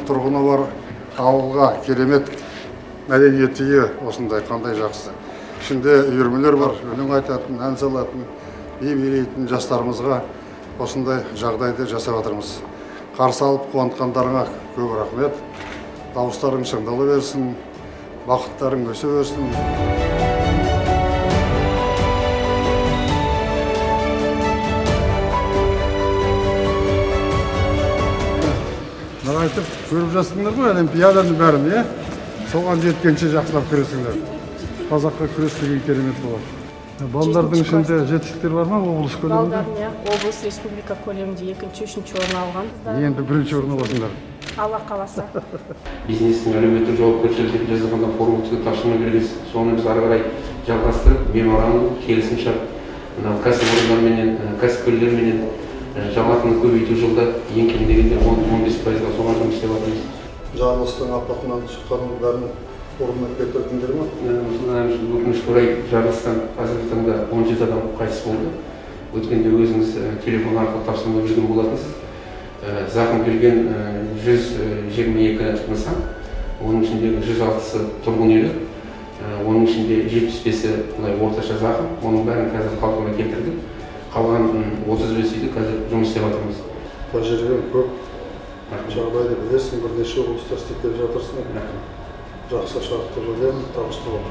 тұрғыны бар ауылға керемет мәдениет үйі осындай қандай жақсы. Ішінде үйірмелер бар, өлең айтатын, ән салатын, би билейтін жастарымызға осындай жағдайды жасап жатырмыз. Қарсы алып қуантқандарыңа көп рахмет. Дауыстарың шыңдала берсін, бақыттарың өсе берсін. Айтып көріп жатсыңдар ғой олимпиаданың бәрін, соған жеткенше жақсылап күресіңдер. Қазаққа күрес деген керемет болады. Балдардың ішінде жетістіктер бар ма облыс көлемінде? Балдардың облыс республика көлемінде екінші, үшінші орын алған. Енді бірінші орын аласыңдар. Алла қаласа. Бизнестің әлеуметтік жауапкершілігі деп жазылғанда форум өткізуге тапсырма береміз. Соны біз ары қарай жалғастырып, меморандум, келісімшарт кәсіпорындарменен, кәсіпкерлерменен жалақыны көбейту жылда ең кем дегенде 10-15%-ға соған жұмыс істеп жатырмыз. Жарылыстың апатынан шыққанның бәрін орнына келтірдіңдер ме? Өкінішке орай жарылыстан қазіргі таңда 17 адам қайтыс болды. Өткенде өзіңіз телефон арқылы тапсырма берген болатынсыз. Зақым келген 122 нысан, оның ішіндегі 106-сы тұрғын үйлер, оның ішінде 75-і орташа зақым, оның бәрін қазір қалпына келтірдік. Қалған 35 үйді қазір жұмыс істеп жатырмыз. Тәжірибең көп, жағдайды білесің, бірнеше облыста істеп келе жатырсың. Жақсы шартты ойлаймын, табысты бол.